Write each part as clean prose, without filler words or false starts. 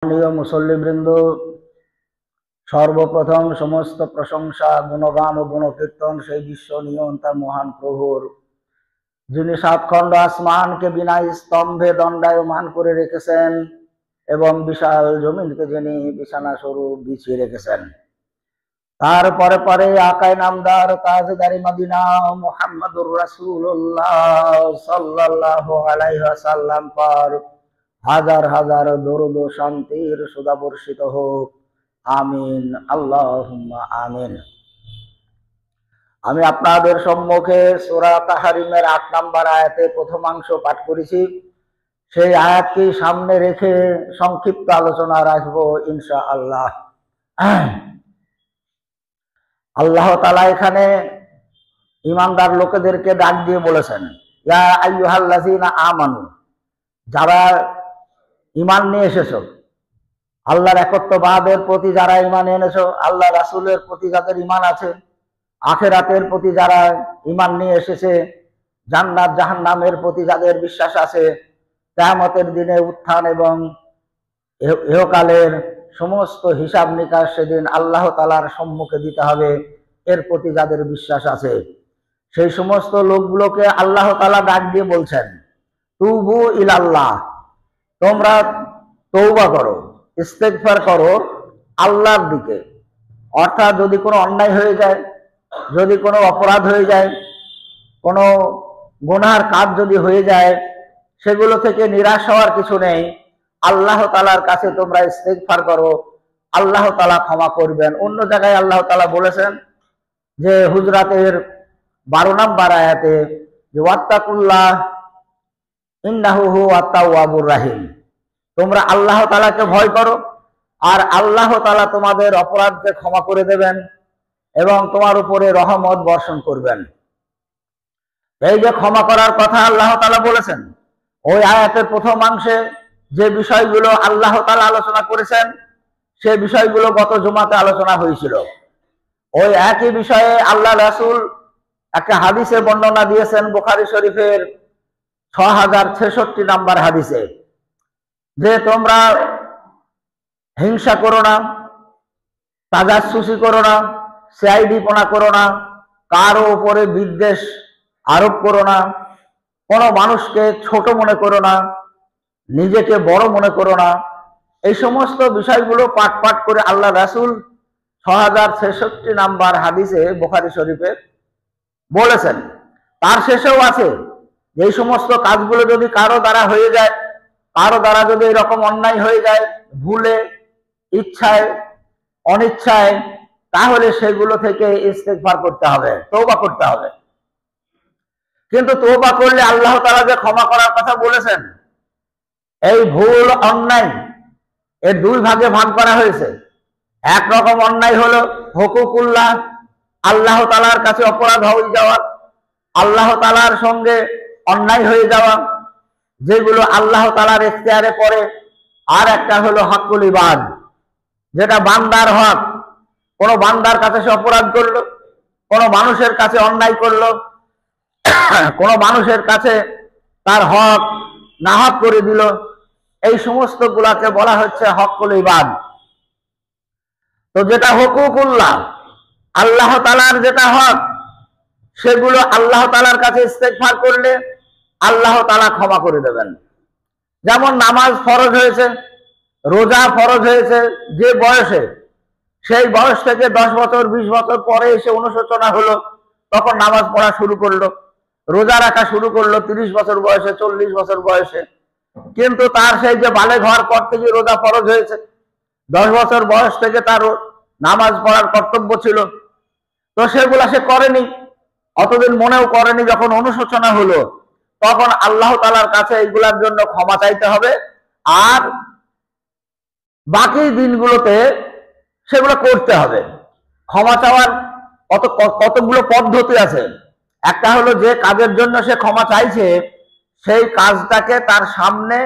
প্রিয় মুসল্লিবৃন্দ, সর্বপ্রথম সমস্ত প্রশংসা, গুণগান ও গুণকীর্তন সেই বিশ্ব নিয়ন্তা মহান প্রভুর, যিনি সাতখণ্ড আসমানকে বিনা স্তম্ভে দণ্ডায়মান করে রেখেছেন এবং বিশাল জমিনকে যিনি বিছানা স্বরূপ বিছিয়ে রেখেছেন। তারপরে পরে আকায় নামদার তাজদারি মদিনা মুহাম্মদুর রাসূলুল্লাহ সাল্লাল্লাহু আলাইহি ওয়াসাল্লাম পর হাজার হাজার দরুদ ও শান্তির সুধা বর্ষিত হোক। আমিন, আল্লাহুম্মা আমিন। আমি আপনাদের সম্মুখে সূরা তাহরিমের ৮ নম্বর আয়াতে প্রথমাংশ পাঠ করেছি। সেই আয়াতকে সামনে রেখে সংক্ষিপ্ত আলোচনা রাখবো ইনশাআল্লাহ। আল্লাহ তাআলা এখানে ঈমানদার লোকেদেরকে ডাক দিয়ে বলেছেন, ইয়া আইয়ুহাল্লাযীনা আমানু, যারা ঈমান নিয়ে এসেছো, আল্লাহর একত্ববাদের প্রতি যারা ঈমান এনেছো, আল্লাহ রাসূলের প্রতি যাদের ঈমান আছে, আখিরাতের প্রতি যারা ঈমান নিয়ে এসেছে, জান্নাত জাহান্নামের প্রতি যাদের বিশ্বাস আছে, কিয়ামতের দিনে উত্থান এবং ইহকালের সমস্ত হিসাব নিকাশ সেদিন আল্লাহ তাআলার সম্মুখে দিতে হবে, এর প্রতি যাদের বিশ্বাস আছে, সেই সমস্ত লোকগুলোকে আল্লাহ তাআলা ডাক দিয়ে বলছেন, তুবু ইলাল্লাহ, তোমরা তওবা করো, ইস্তেগফার করো আল্লাহর দিকে। অর্থাৎ যদি কোনো অন্যায় হয়ে যায়, যদি কোনো অপরাধ হয়ে যায়, কোনো গুনাহর কাজ যদি হয়ে যায়, সেগুলো থেকে নিরাশ হওয়ার কিছু নেই। আল্লাহ তাআলার কাছে তোমরা ইস্তেগফার করো, আল্লাহ তাআলা ক্ষমা করবেন। অন্য জায়গায় আল্লাহ তাআলা বলেছেন যে হুজরাতের 12 নম্বর আয়াতে, যে ওয়াত্তাকুল্লাহ ইন্নাহু হুয়াত তাওয়াবুর রাহিম, তোমরা আল্লাহ তাআলাকে ভয় করো আর আল্লাহ তাআলা তোমাদের অপরাধকে ক্ষমা করে দেবেন এবং তোমার উপরে রহমত বর্ষণ করবেন। এই যে ক্ষমা করার কথা আল্লাহ তাআলা বলেছেন, ওই আয়াতের প্রথমাংশে যে বিষয়গুলো আল্লাহ তাআলা আলোচনা করেছেন, সে বিষয়গুলো গত জুমাতে আলোচনা হয়েছিল। ওই একই বিষয়ে আল্লাহ রাসূল একটা হাদিসে বর্ণনা দিয়েছেন, বুখারী শরীফের 6066 নম্বর হাদিসে, যে তোমরা হিংসা করো না, তাজাসসুসি করো না, সিআইডিপনা করো না, কারো উপরে বিদ্বেষ আরোপ করো না, কোনো মানুষকে ছোট মনে করো না, নিজেকে বড় মনে করো না। এই সমস্ত বিষয়গুলো পাঠ পাঠ করে আল্লাহ রাসূল 6066 নম্বর হাদিসে বুখারী শরীফে বলেছেন। তার শেষেও আছে, এই সমস্ত কাজগুলো যদি কারো দ্বারা হয়ে যায়, কারো দ্বারা যদি এরকম অন্যায় হয়ে যায়, ভুলে, ইচ্ছায়, অনিচ্ছায়, তাহলে সেগুলো থেকে ইস্তেগফার করতে হবে, তওবা করতে হবে। কিন্তু তওবা করলে আল্লাহ তাআলা যে ক্ষমা করার কথা বলেছেন, এই ভুল অন্যায় এর দুই ভাগে ভাগ করা হয়েছে। একরকম অন্যায় হলো হুকুকুল্লাহ, আল্লাহ তাআলার কাছে অপরাধ হয়ে যাওয়া, আল্লাহ তাআলার সঙ্গে অন্যায় হয়ে যাওয়া, যেগুলো আল্লাহ তাআলার এখতিয়ারে পড়ে। আর একটা হলো হকুল ইবাদ, যেটা বান্দার হক। কোনো বান্দার কাছে সে অপরাধ করলো, কোনো মানুষের কাছে অন্যায় করলো, কোনো মানুষের কাছে তার হক নাহক করে দিল, এই সমস্ত গুলাকে বলা হচ্ছে হকুল ইবাদ। তো যেটা হুকুকুল্লাহ, আল্লাহ তাআলার যেটা হক, সেগুলো আল্লাহ তাআলার কাছে ইস্তেগফার করলে আল্লাহ তাআলা ক্ষমা করে দেবেন। যেমন নামাজ ফরজ হয়েছে, রোজা ফরজ হয়েছে যে বয়সে, সেই বয়স থেকে 10 বছর 20 বছর পরে এসে অনুশোচনা হলো, তখন নামাজ পড়া শুরু করলো, রোজা রাখা শুরু করলো 30 বছর বয়সে, 40 বছর বয়সে। কিন্তু তার সেই যে বালেগ হওয়ার পর থেকে রোজা ফরজ হয়েছে, 10 বছর বয়স থেকে তার নামাজ পড়ার কর্তব্য ছিল, তো সেগুলা সে করেনি, অতদিন মনেও করেনি। যখন অনুশোচনা হলো, তখন আল্লাহ তাআলার কাছে এইগুলার জন্য ক্ষমা চাইতে হবে। আর বাকি দিনগুলোতে সেগুলো করতে হবে। ক্ষমা চাওয়ার কতগুলো পদ্ধতি আছে। একটা হলো, যে কাজের জন্য সে ক্ষমা চাইছে, সেই কাজটাকে তার সামনে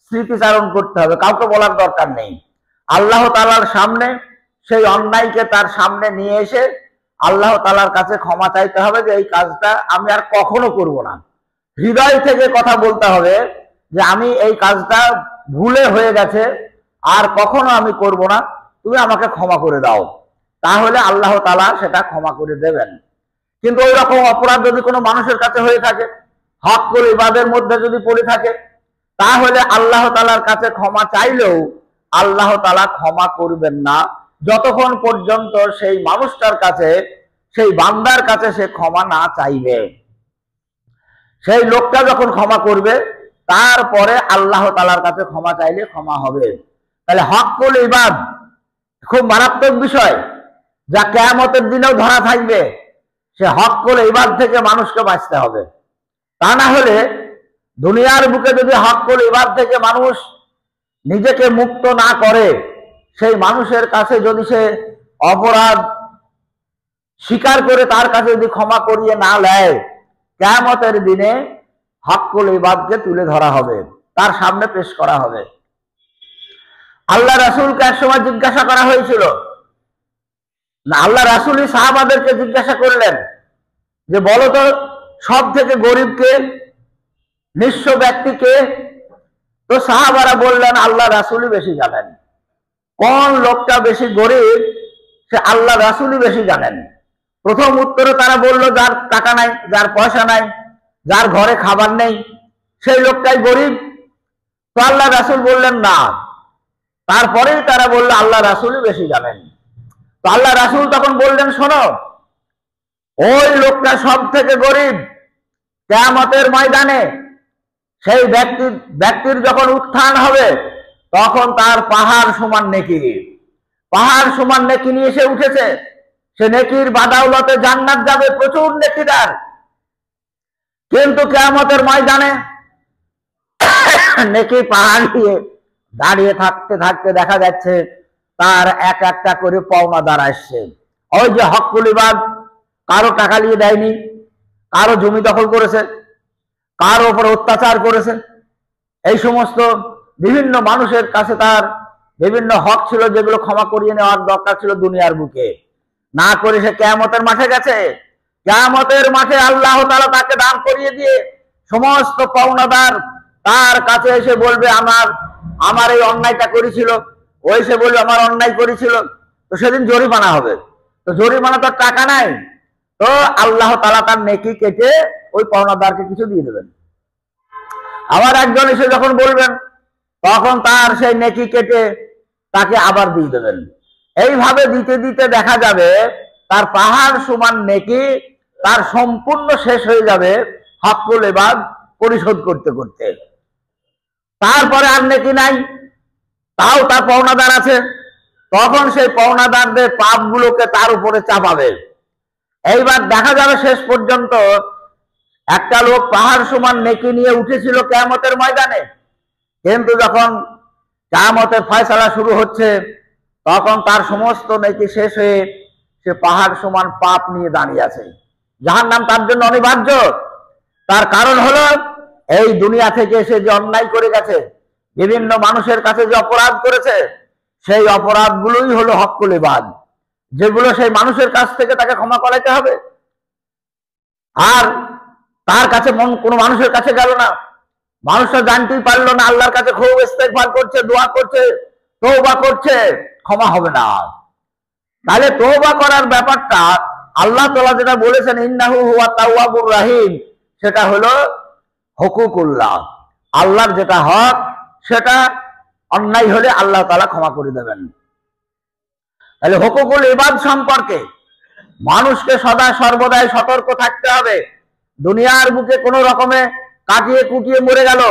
স্মৃতিচারণ করতে হবে, কাউকে বলার দরকার নেই। আল্লাহ তাআলার সামনে সেই অন্যায়কে তার সামনে নিয়ে এসে আল্লাহ তাআলার কাছে ক্ষমা চাইতে হবে, যে এই কাজটা আমি আর কখনো করব না। হৃদয় থেকে কথা বলতে হবে যে আমি এই কাজটা ভুলে হয়ে গেছে, আর কখনো আমি করব না, তুমি আমাকে ক্ষমা করে দাও, তাহলে আল্লাহ তাআলা সেটা ক্ষমা করে দেবেন। কিন্তু ওই রকম অপরাধ যদি কোনো মানুষের কাছে হয়ে থাকে, হক্কুল ইবাদের মধ্যে যদি পড়ে থাকে, তাহলে আল্লাহ তাআলার কাছে ক্ষমা চাইলেও আল্লাহ তাআলা ক্ষমা করবেন না, যতক্ষণ পর্যন্ত সেই মানুষটার কাছে, সেই বান্দার কাছে সে ক্ষমা না চাইবে। সেই লোকটা যখন ক্ষমা করবে, তারপরে আল্লাহ তাআলার কাছে ক্ষমা চাইলে ক্ষমা হবে। তাহলে হক্কুল ইবাদ খুব মারাত্মক বিষয়, যা কিয়ামতের দিনেও ধরা থাকবে। সে হক্কুল ইবাদ থেকে মানুষকে বাঁচতে হবে। তা না হলে দুনিয়ার বুকে যদি হক্কুল ইবাদ থেকে মানুষ নিজেকে মুক্ত না করে, সেই মানুষের কাছে যদি সে অপরাধ স্বীকার করে তার কাছে যদি ক্ষমা করিয়ে না নেয়, কিয়ামতের দিনে হক্কুল ইবাদকে তুলে ধরা হবে, তার সামনে পেশ করা হবে। আল্লাহ রাসূলকে একসময় জিজ্ঞাসা করা হয়েছিল, আল্লাহ রাসূলই সাহাবাদেরকে জিজ্ঞাসা করলেন যে বলো তো সব থেকে গরিব কে, নিঃস্ব ব্যক্তি কে? তো সাহাবারা বললেন আল্লাহ রাসূলই বেশি জানেন। কোন লোকটা বেশি গরিব সে আল্লাহ রাসূলই বেশি জানেন। প্রথম উত্তরে তারা বলল যার টাকা নাই, যার পয়সা নাই, যার ঘরে খাবার নেই, সেই লোকটাই গরিব। তো আল্লাহ রাসূল বললেন না। তারপরেই তারা বলল আল্লাহ রাসূলই বেশি জানেন। তো আল্লাহ রাসূল তখন বললেন শোনো, ওই লোকটা সব থেকে গরিব কিয়ামতের ময়দানে সেই ব্যক্তির যখন উত্থান হবে, তখন তার পাহাড় সমান নেকি, পাহাড় সমান নেকি নিয়ে সে উঠেছে। সে নেকির বাদাউলতে জান্নাত যাবে, প্রচুর নেকিদার। কিন্তু কিয়ামতের ময়দানে নেকি পাহাড় নিয়ে দাঁড়িয়ে থাকতে থাকতে দেখা যাচ্ছে তার এক একটা করে পাওনাদার আসছে। ওই যে হক্কুল ইবাদ, কারো টাকা নিয়ে দেয়নি, কারো জমি দখল করেছে, কারো উপর অত্যাচার করেছে, এই সমস্ত বিভিন্ন মানুষের কাছে তার বিভিন্ন হক ছিল, যেগুলো ক্ষমা করিয়ে নেওয়ার দরকার ছিল দুনিয়ার বুকে, না করে সে কিয়ামতের মাঠে গেছে। কিয়ামতের মাঠে আল্লাহ তাআলা তাকে দান করিয়ে দিয়ে সমস্ত পাওনাদার তার কাছে এসে বলবে আমার এই অন্যায়টা করেছিল, ওই সে বলবে আমার অন্যায় করেছিল। তো সেদিন জরিমানা হবে। তো জরিমানা তো টাকা নাই, তো আল্লাহ তাআলা তার নেকি কেটে ওই পাওনাদারকে কিছু দিয়ে দেবেন। আবার একজন এসে যখন বলবেন, তখন তার সেই নেকি কেটে তাকে আবার দিয়ে দেবেন। এইভাবে দিতে দিতে দেখা যাবে তার পাহাড় সমান নেকি তার সম্পূর্ণ শেষ হয়ে যাবে হক্কুল ইবাদ পরিশোধ করতে করতে। তারপরে আর নেকি নাই, তাও তার পাওনাদার আছে, তখন সেই পাওনাদারদের পাপগুলোকে তার উপরে চাপাবে। এইবার দেখা যাবে শেষ পর্যন্ত একটা লোক পাহাড় সমান নেকি নিয়ে উঠেছিল কিয়ামতের ময়দানে, কিন্তু যখন কিয়ামতের ফয়সালা শুরু হচ্ছে, তখন তার সমস্ত নেকি শেষ হয়ে সে পাহাড় সমান পাপ নিয়ে দাঁড়িয়ে আছে। জাহান্নাম তার জন্য অনিবার্য। তার কারণ হলো এই দুনিয়া থেকে সে যে অন্যায় করে গেছে, বিভিন্ন মানুষের কাছে যে অপরাধ করেছে, সেই অপরাধগুলোই হলো হক্কুল ইবাদ, যেগুলো সেই মানুষের কাছ থেকে তাকে ক্ষমা করাইতে হবে। আর তার কাছে কোনো মানুষের কাছে গেল না, মানুষটা জানতেই পারলো না, আল্লাহর কাছে খুব ইস্তেগফার করছে, দোয়া করছে, তওবা করছে, ক্ষমা হবে না। তাহলে তওবা করার ব্যাপারটা আল্লাহ তাআলা যেটা বলেছেন ইন্নাহু হুয়া তাওয়াবুর রাহিম, সেটা হলো হুকুকুল্লাহ, আল্লাহর যেটা হক সেটা অন্যায় হলে আল্লাহ তাআলা ক্ষমা করে দেবেন। তাহলে হুকুকুল ইবাদ সম্পর্কে মানুষকে সদা সর্বদাই সতর্ক থাকতে হবে। দুনিয়ার বুকে কোনো রকমে কাটিয়ে কুটিয়ে মরে গেল,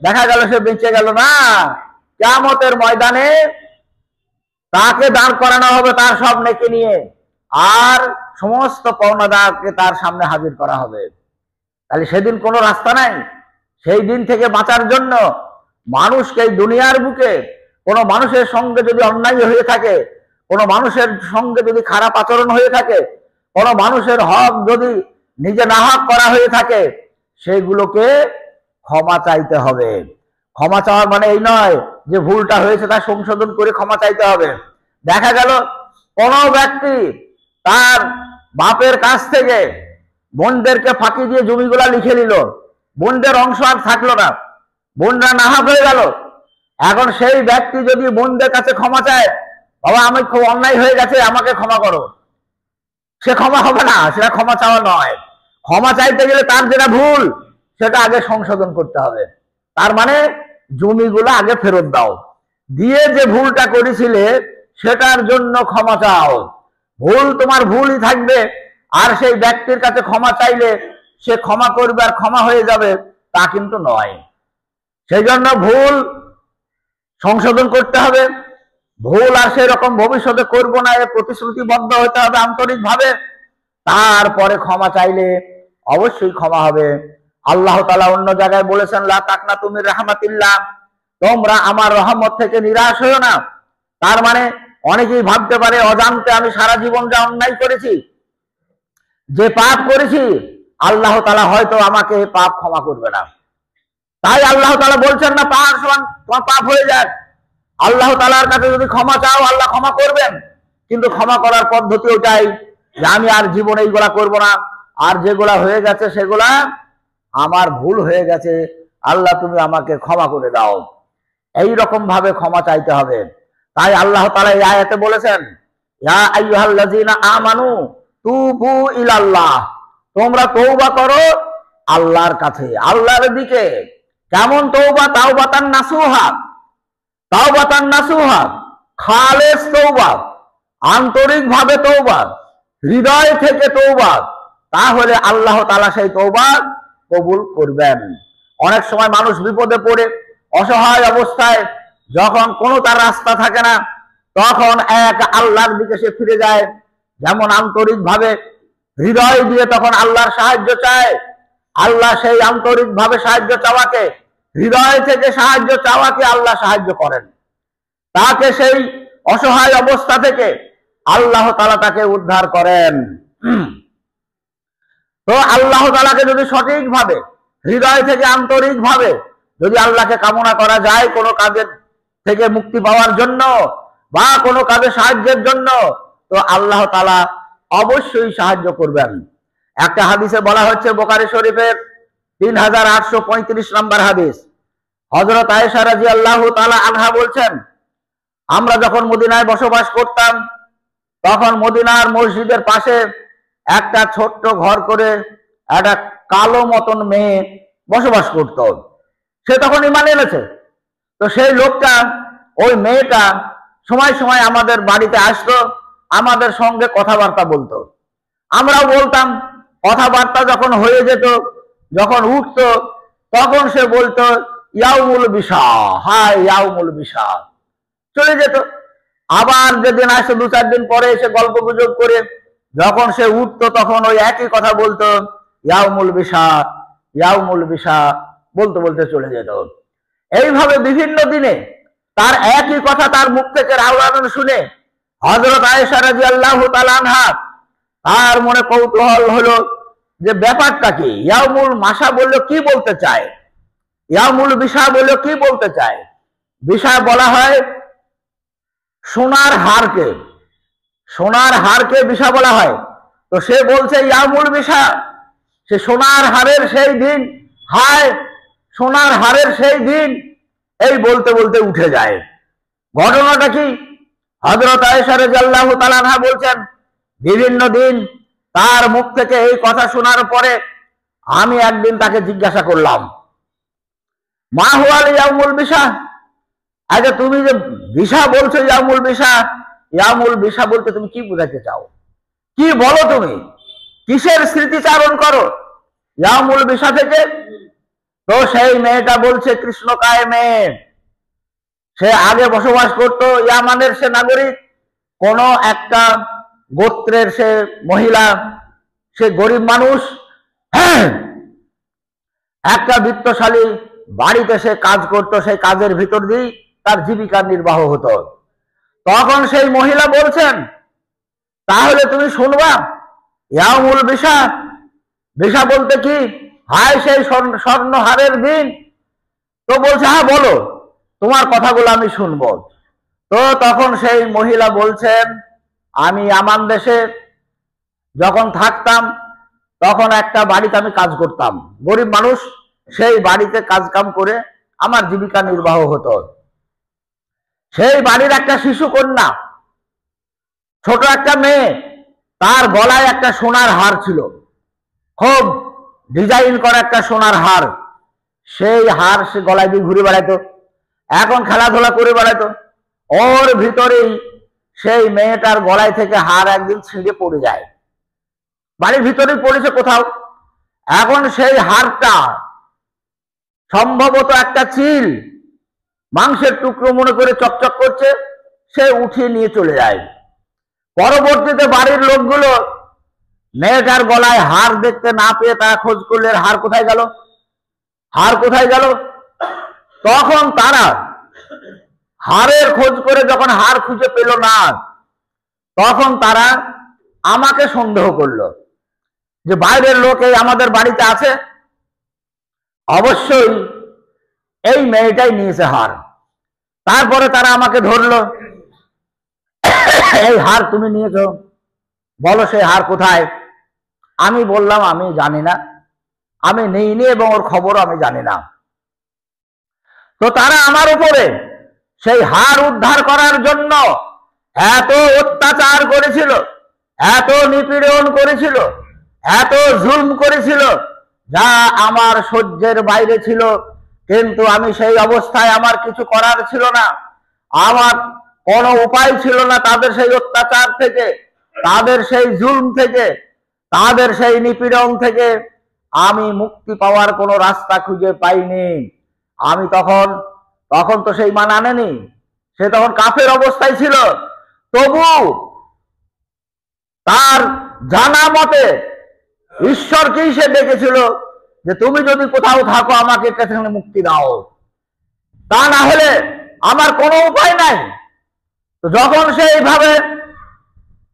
দেখা গেল সে বেঁচে গেল না, কিয়ামতের ময়দানে তাকে দাঁড় করানো হবে তার সব নেকি নিয়ে, আর সমস্ত পাওনাদারকে তার সামনে হাজির করা হবে। তাহলে সেদিন কোনো রাস্তা নাই। সেই দিন থেকে বাঁচার জন্য মানুষকে এই দুনিয়ার বুকে কোনো মানুষের সঙ্গে যদি অন্যায় হয়ে থাকে, কোনো মানুষের সঙ্গে যদি খারাপ আচরণ হয়ে থাকে, কোনো মানুষের হক যদি নিজে নাহক করা হয়ে থাকে, সেগুলোকে ক্ষমা চাইতে হবে। ক্ষমা চাওয়ার মানে এই নয় যে ভুলটা হয়েছে তা সংশোধন করে ক্ষমা চাইতে হবে। দেখা গেল কোনো ব্যক্তি তার বাপের কাছ থেকে বোনদেরকে ফাঁকি দিয়ে জমিগুলা লিখে নিল, বোনদের অংশ আর থাকলো না, বোনরা নাহক হয়ে গেল। এখন সেই ব্যক্তি যদি বোনদের কাছে ক্ষমা চায়, বাবা আমি খুব অন্যায় হয়ে গেছে, আমাকে ক্ষমা করো, সে ক্ষমা হবে না, সেটা ক্ষমা চাওয়া নয়। ক্ষমা চাইতে গেলে তার যেটা ভুল সেটা আগে সংশোধন করতে হবে। তার মানে জমিগুলো আগে ফেরত দাও, দিয়ে যে ভুলটা করেছিলে সেটার জন্য ক্ষমা চাও। ভুল তোমার ভুলই থাকবে, আর সেই ব্যক্তির কাছে ক্ষমা চাইলে সে ক্ষমা করবে আর ক্ষমা হয়ে যাবে, তা কিন্তু নয়। সেই জন্য ভুল সংশোধন করতে হবে, ভুল আর সেই রকম ভবিষ্যতে করব না এ প্রতিশ্রুতিবদ্ধ হতে হবে আন্তরিকভাবে। তারপরে ক্ষমা চাইলে অবশ্যই ক্ষমা হবে। আল্লাহ তাআলা অন্য জায়গায় বলেছেন, লা তাকনাতু মির রাহমাতিল্লাহ, তোমরা আমার রহমত থেকে নিরাশ হও না। তার মানে অনেকেই ভাবতে পারে অজান্তে আমি সারা জীবন যা অন্যায় করেছি, যে পাপ করেছি, আল্লাহ তাআলা হয়তো আমাকে পাপ ক্ষমা করবে না। তাই আল্লাহ তাআলা বলছেন না পাহাড় সমান তোমার পাপ হয়ে যাক। আল্লাহ তাআলার কাছে যদি ক্ষমা চাও আল্লাহ ক্ষমা করবেন, কিন্তু ক্ষমা করার পদ্ধতি ওটাই যে আমি আর জীবনে এইগুলা করব না, আর যেগুলা হয়ে গেছে সেগুলা আমার ভুল হয়ে গেছে, আল্লাহ তুমি আমাকে ক্ষমা করে দাও। এই রকম ভাবে ক্ষমা চাইতে হবে। তাই আল্লাহ তাআলা এই আয়াতে বলেছেন, ইয়া আইয়ুহাল্লাযীনা আমানু তুবু ইলাল্লাহ, তোমরা তওবা করো আল্লাহর কাছে, আল্লাহর দিকে। কেমন তওবা? তাওবাতান নাসুহা, তাওবাতান নাসুহা, খালেস তওবা, আন্তরিকভাবে তওবা, হৃদয় থেকে তওবা। তাহলে আল্লাহ তাআলা সেই তওবা কবুল করবেন। অনেক সময় মানুষ বিপদে পড়ে অসহায় অবস্থায়, যখন কোনো তার রাস্তা থাকে না, তখন এক আল্লাহর দিকে সে ফিরে যায়। যেমন আন্তরিকভাবে হৃদয় দিয়ে তখন আল্লাহর সাহায্য চায়, আল্লাহ সেই আন্তরিকভাবে সাহায্য চাওয়াকে, হৃদয় থেকে সাহায্য চাওয়াকে আল্লাহ সাহায্য করেন। তাকে সেই অসহায় অবস্থা থেকে আল্লাহ তাআলা তাকে উদ্ধার করেন। তো আল্লাহ তাআলাকে যদি সঠিকভাবে হৃদয় থেকে আন্তরিকভাবে যদি আল্লাহকে কামনা করা যায় কোনো কাজের থেকে মুক্তি পাওয়ার জন্য বা কোনো কাজে সাহায্যের জন্য, তো আল্লাহ তাআলা অবশ্যই সাহায্য করবেন। একটা হাদিসে বলা হচ্ছে, বুখারী শরীফের 3835 নম্বর হাদিস, হযরত আয়েশা রাদিয়াল্লাহু তাআলা আনহা বলছেন, আমরা যখন মদিনায় বসবাস করতাম তখন মদিনার মসজিদের পাশে একটা ছোট্ট ঘর করে একটা কালো মতন মেয়ে বসবাস করত। সে তখন ঈমান এনেছে। তো সেই লোকটা, ওই মেয়েটা সময় সময় আমাদের বাড়িতে আসতো, আমাদের সঙ্গে কথাবার্তা বলতো, আমরাও বলতাম। কথাবার্তা যখন হয়ে যেত, যখন উঠতো, তখন সে বলতো ইয়াউমুল বিশা, হাই ইয়াউমুল বিশা, চলে যেত। আবার যেদিন আসতো 2-4 দিন পরে এসে গল্প গুজব করে যখন সে উঠতো, তখন ওই একই কথা বলতো ইয়াউমুল বিশা, ইয়াউমুল বিশা বলতে বলতে চলে যেত। এইভাবে বিভিন্ন দিনে তার একই কথা তার মুখ থেকে আওড়ানো শুনে হযরত আয়েশা রাদিয়াল্লাহু তাআলা আনহা, তার মনে কৌতূহল হলো যে ব্যাপারটা কি, ইয়াউমুল মাসা বললো কি বলতে চায়, ইয়াউমুল বিশা বললো কি বলতে চায়। বিশা বলা হয় সোনার হারকে, সোনার হারকে বিশা বলা হয়। তো সে বলছে ইয়াউমুল বিশা, সে সোনার হারের সেই দিন, হায় সোনার হারের সেই দিন, এই বলতে বলতে উঠে যায়। ঘটনাটা কি? হযরত আয়েশা রাদিয়াল্লাহু তাআলা আনহা বলছেন, বিভিন্ন দিন তার মুখ থেকে এই কথা শোনার পরে আমি একদিন তাকে জিজ্ঞাসা করলাম, মা হুয়াল ইয়াউমুল বিশা, আচ্ছা তুমি যে বিশা বলছো ইয়াউমুল বিশা, ইয়াউমুল বিশা বলতে তুমি কি বোঝাতে চাও, কি বলো, তুমি কিসের স্মৃতিচারণ করো ইয়াউমুল বিশা থেকে? তো সেই মেয়েটা বলছে কৃষ্ণকায় মেয়ে, সে আগে বসবাস করত ইয়ামানের, সে নাগরিক, কোন একটা গোত্রের সে মহিলা, সে গরিব মানুষ, একটা বিত্তশালী বাড়িতে সে কাজ করত, সেই কাজের ভিতর দিয়ে তার জীবিকা নির্বাহ হতো। তখন সেই মহিলা বলছেন, তাহলে তুমি শুনবা ইয়াউমুল বিশা, বিশা বলতে কি, হায় সেই স্বর্ণহারের দিন। তো বলছে হ্যাঁ বলো, তোমার কথাগুলো আমি শুনবো। তো তখন সেই মহিলা বলছেন, আমি আমান দেশে যখন থাকতাম তখন একটা বাড়িতে আমি কাজ করতাম, গরিব মানুষ, সেই বাড়িতে কাজ কাম করে আমার জীবিকা নির্বাহ হতো। সেই বাড়ির একটা শিশু কন্যা, ছোট একটা মেয়ে, তার গলায় একটা সোনার হার ছিল, খুব ডিজাইন করা একটা সোনার হার। সেই হার সে গলায় দিয়ে ঘুরে বেড়াইতো, এখন খেলাধুলা করে বেড়াইতো। ওর ভিতরেই সেই মেয়েটার গলায় থেকে হার একদিন ছিঁড়ে পড়ে যায়, বাড়ির ভিতরেই পড়েছে কোথাও। এখন সেই হারটা সম্ভবত একটা চিল, মাংসের টুকরো মনে করে চকচক করছে, সে উঠিয়ে নিয়ে চলে যায়। পরবর্তীতে বাড়ির লোকগুলো মেয়েটার গলায় হার দেখতে না পেয়ে তারা খোঁজ করলে হার কোথায় গেল, হার কোথায় গেল। তখন তারা হারের খোঁজ করে যখন হার খুঁজে পেল না, তখন তারা আমাকে সন্দেহ করলো যে বাইরের লোক এই আমাদের বাড়িতে আছে, অবশ্যই এই মেয়েটাই নিয়েছে হার। তারপরে তারা আমাকে ধরলো, এই হার তুমি নিয়েছো, বলো সেই হার কোথায়। আমি বললাম আমি জানি না, আমি নিইনি এবং ওর খবরও আমি জানি না। তো তারা আমার উপরে সেই হার উদ্ধার করার জন্য এত অত্যাচার করেছিল, এত নিপীড়ন করেছিল, এত জুলম করেছিল, যা আমার সহ্যের বাইরে ছিল। কিন্তু আমি সেই অবস্থায় আমার কিছু করার ছিল না, আমার কোনো উপায় ছিল না তাদের সেই অত্যাচার থেকে, তাদের সেই জুলম থেকে, তাদের সেই নিপীড়ন থেকে আমি মুক্তি পাওয়ার কোনো রাস্তা খুঁজে পাইনি। আমি তখন তো সেই মান আনেনি, সে তখন কাফের অবস্থায় ছিল। তবু তার জানা মতে ঈশ্বরকেই সে ডেকেছিল যে তুমি যদি কোথাও থাকো আমাকে এখানে মুক্তি দাও, তা না হলে আমার কোনো উপায় নাই। তো যখন সে এইভাবে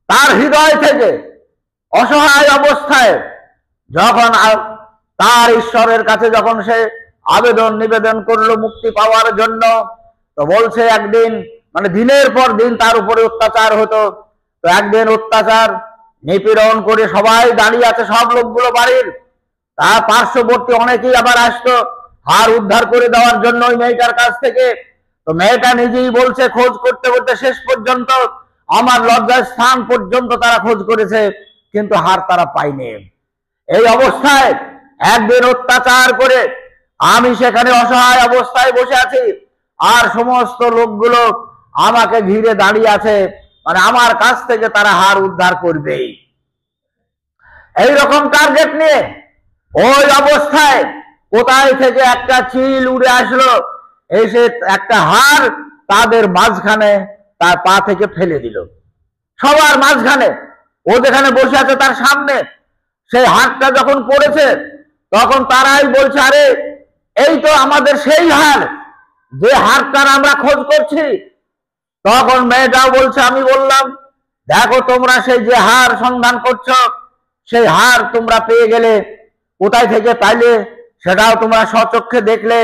তার হৃদয় থেকে অসহায় অবস্থায় যখন তার ঈশ্বরের কাছে যখন সে আবেদন নিবেদন করলো মুক্তি পাওয়ার জন্য, তো বলছে একদিন মানে দিনের পর দিন তার উপরে অত্যাচার হতো। তো একদিন অত্যাচার নিপীড়ন করে সবাই দাঁড়িয়ে আছে, সব লোকগুলো বাড়ির, তার পার্শ্ববর্তী অনেকেই আবার আসতো হার উদ্ধার করে দেওয়ার জন্য ওই মেয়েটার কাছ থেকে। তো মেয়েটা নিজেই বলছে খোঁজ করতে করতে শেষ পর্যন্ত আমার লজ্জার স্থান পর্যন্ত তারা খোঁজ করেছে, কিন্তু হার তারা পায়নি। এই অবস্থায় একদিন অত্যাচার করে আমি সেখানে অসহায় অবস্থায় বসে আছি, আর সমস্ত লোকগুলো আমাকে ঘিরে দাঁড়িয়ে আছে, মানে আমার কাছ থেকে তারা হার উদ্ধার করবে এইরকম টার্গেট নিয়ে। ওই অবস্থায় কোথায় থেকে একটা চিল উড়ে আসলো, এসে একটা হার তাদের মাঝখানে তার পা থেকে ফেলে দিল, সবার মাঝখানে। ও যেখানে বসে আছে তার সামনে সেই হারটা যখন পড়েছে, তখন তারাই বলছে আরে এই তো আমাদের সেই হার, যে হারটার আমরা খোঁজ করছি। তখন মেয়েটাও বলছে, আমি বললাম দেখো তোমরা সেই যে হার সন্ধান করছো, সেই হার তোমরা পেয়ে গেলে, কোথায় থেকে পাইলে সেটাও তোমরা স্বচক্ষে দেখলে।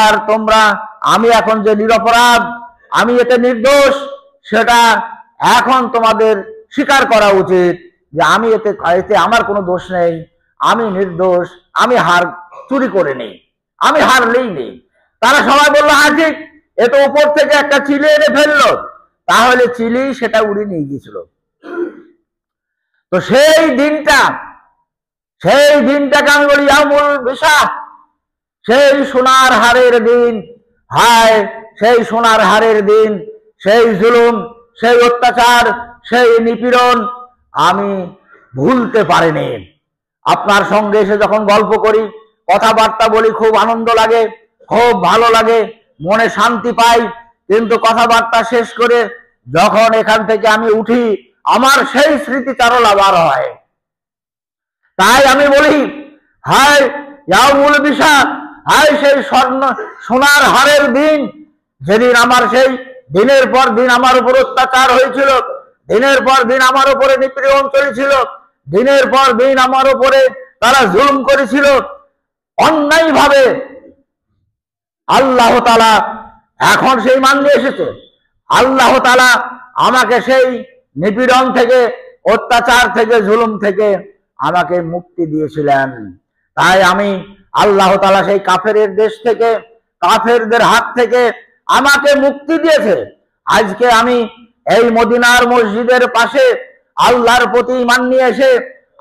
আর তোমরা, আমি এখন যে নিরপরাধ, আমি এতে নির্দোষ, সেটা এখন তোমাদের স্বীকার করা উচিত যে আমি এতে আমার কোনো দোষ নেই, আমি নির্দোষ, আমি হার চুরি করে নেই, আমি হার নেই। তারা সবাই বললো হ্যাঁ ঠিক, এ তো উপর থেকে একটা চিলি এনে ফেললো, তাহলে চিলি সেটা উড়ে নিয়ে গিয়েছিল। তো সেই দিনটাকে আমি বলি ইয়ামুল বিশাহ, সেই সোনার হারের দিন। হায় সেই সোনার হারের দিন, সেই জুলুম, সেই অত্যাচার, সেই নিপীড়ন আমি ভুলতে পারিনি। আপনার সঙ্গে এসে যখন গল্প করি, কথাবার্তা বলি, খুব আনন্দ লাগে, খুব ভালো লাগে, মনে শান্তি পাই। কিন্তু কথাবার্তা শেষ করে যখন এখান থেকে আমি উঠি, আমার সেই স্মৃতিচারণ আবার হয়। তাই আমি বলি হায় ইয়াউমুল বিশাখ, হায় সেই সোনার হারের দিন, যেদিন আমার সেই দিনের পর দিন আমার উপর অত্যাচার হয়েছিল, দিনের পর দিন আমার উপরে নিপীড়ন চলেছিল, দিনের পর দিন আমার উপরে তারা জুলুম করেছিল অন্যায় ভাবে। আল্লাহ তাআলা এখন সেই মান নিয়ে এসেছে। আল্লাহ তাআলা আমাকে সেই নিপীড়ন থেকে, অত্যাচার থেকে, জুলুম থেকে আমাকে মুক্তি দিয়েছিলেন। তাই আমি আল্লাহ তাআলা সেই কাফেরের দেশ থেকে, কাফেরদের হাত থেকে আমাকে মুক্তি দিয়েছে। আজকে আমি এই মদিনার মসজিদের পাশে আল্লাহর প্রতি ঈমান নিয়ে এসে,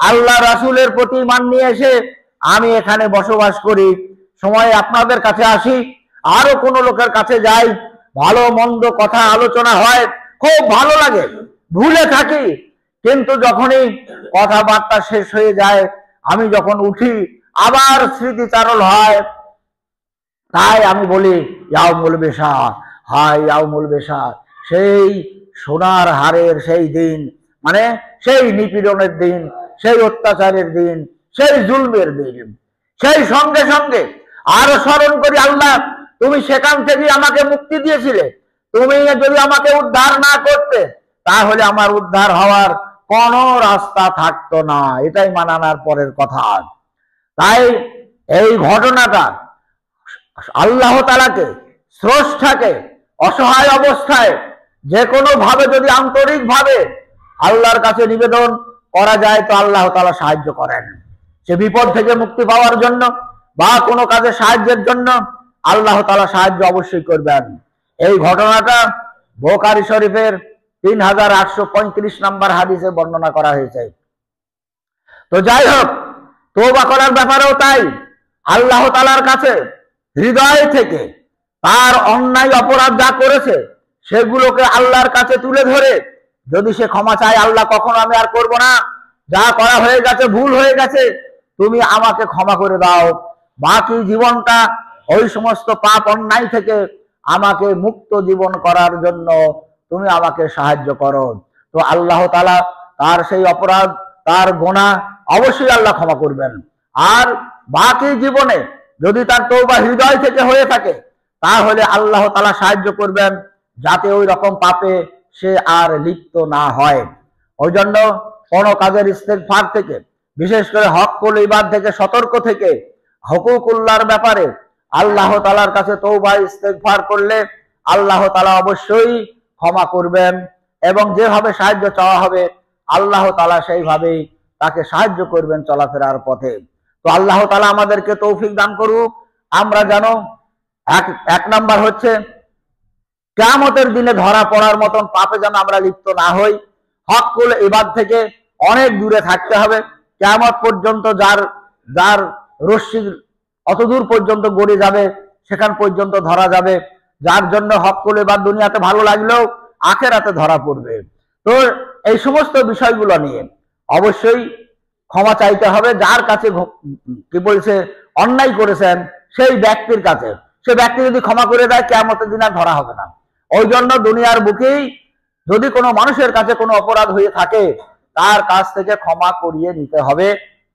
আল্লাহ রাসূলের প্রতি ঈমান নিয়ে এসে আমি এখানে বসবাস করি। সময় আপনাদের কাছে আসি, আরো কোনো লোকের কাছে যাই, ভালো মন্দ কথা আলোচনা হয়, খুব ভালো লাগে, ভুলে থাকি। কিন্তু যখনই কথাবার্তা শেষ হয়ে যায়, আমি যখন উঠি আবার স্মৃতিচারণ হয়। তাই আমি বলি ইয়াউমুল বেসার, হায় ইয়াউমুল বেসার, সেই সোনার হারের সেই দিন, মানে সেই নিপীড়নের দিন, সেই অত্যাচারের দিন, সেই জুলমের দিন। সেই সঙ্গে সঙ্গে আরো স্মরণ করি, আল্লাহ তুমি সেখান থেকে আমাকে মুক্তি দিয়েছিলে, তুমি যদি আমাকে উদ্ধার না করতে তাহলে আমার উদ্ধার হওয়ার কোন রাস্তা থাকতো না। এটাই মানানোর পরের কথা। তাই এই ঘটনাটা আল্লাহ তাআলাকে, স্রষ্টাকে অসহায় অবস্থায় যে কোনো ভাবে যদি আন্তরিক ভাবে আল্লাহর কাছে নিবেদন করা যায় তো আল্লাহ তাআলা সাহায্য করেন। সে বিপদ থেকে মুক্তি পাওয়ার জন্য বা কোনো কাজে সাহায্যের জন্য আল্লাহ তাআলা সাহায্য অবশ্যই করবেন। এই ঘটনাটা বুখারী শরীফের 3835 নম্বর হাদিসে বর্ণনা করা হয়েছে। তো যাই হোক, তওবা করার ব্যাপারেও তাই, আল্লাহ তাআলার কাছে হৃদয় থেকে তার অন্যায় অপরাধ যা করেছে সেগুলোকে আল্লাহর কাছে তুলে ধরে যদি সে ক্ষমা চায়, আল্লাহ কখনো আমি আর করব না, যা করা হয়ে গেছে ভুল হয়ে গেছে, তুমি আমাকে ক্ষমা করে দাও, বাকি জীবনটা ওই সমস্ত পাপ অন্যায় থেকে আমাকে মুক্ত জীবন করার জন্য তুমি আমাকে সাহায্য করো। তো আল্লাহ তাআলা তার সেই অপরাধ, তার গুনাহ অবশ্যই আল্লাহ ক্ষমা করবেন। আর বাকি জীবনে যদি তার তওবা হৃদয় থেকে হয়ে থাকে তাহলে আল্লাহ তাআলা সাহায্য করবেন যাতে ওই রকম পাপে সে আর লিপ্ত না হয়। ওই জন্য কোন কাজের ইস্তেগফার থেকে, বিশেষ করে হকুল ইবাদ থেকে সতর্ক থেকে, হুকুকুল্লাহর ব্যাপারে আল্লাহ তাআলার কাছে তওবা ইস্তেগফার করলে আল্লাহ তাআলা অবশ্যই ক্ষমা করবেন এবং যেভাবে সাহায্য চাওয়া হবে আল্লাহ তাআলা সেইভাবেই তাকে সাহায্য করবেন চলাফেরার পথে। তো আল্লাহ তাআলা আমাদেরকে তৌফিক দান করুক। আমরা যেন এক নাম্বার হচ্ছে কিয়ামতের দিনে ধরা পড়ার মতন পাপে যেন আমরা লিপ্ত না হই। হকুল ইবাদ থেকে অনেক দূরে থাকতে হবে। কিয়ামত পর্যন্ত যার রশ্মি অতদূর পর্যন্ত গড়ে যাবে, সেখান পর্যন্ত ধরা যাবে, যার জন্য হকুল ইবাদ দুনিয়াতে ভালো লাগলেও আখিরাতে ধরা পড়বে। তো এই সমস্ত বিষয়গুলো নিয়ে অবশ্যই ক্ষমা চাইতে হবে। যার কাছে কি বলছে অন্যায় করেছেন সেই ব্যক্তির কাছে, সে ব্যক্তি যদি ক্ষমা করে দেয় কিয়ামতের দিন আর ধরা হবে না। ওই জন্য দুনিয়ার বুকেই যদি কোনো মানুষের কাছে কোনো অপরাধ হয়ে থাকে তার কাছ থেকে ক্ষমা করিয়ে নিতে হবে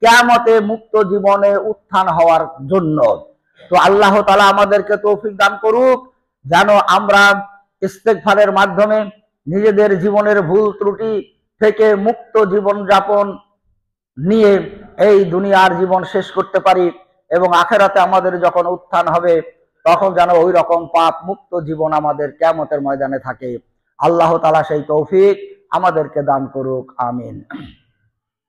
কিয়ামতে মুক্ত জীবনে উত্থান হওয়ার জন্য। তো আল্লাহ তাআলা আমাদেরকে তৌফিক দান করুক যেন আমরা ইস্তেগফারের মাধ্যমে নিজেদের জীবনের ভুল ত্রুটি থেকে মুক্ত জীবন যাপন নিয়ে এই দুনিয়ার জীবন শেষ করতে পারি এবং আখিরাতে আমাদের যখন উত্থান হবে তখন যেন ওই রকম পাপ মুক্ত জীবন আমাদের কিয়ামতের ময়দানে থাকে। আল্লাহ তাআলা সেই তৌফিক আমাদেরকে দান করুক, আমিন।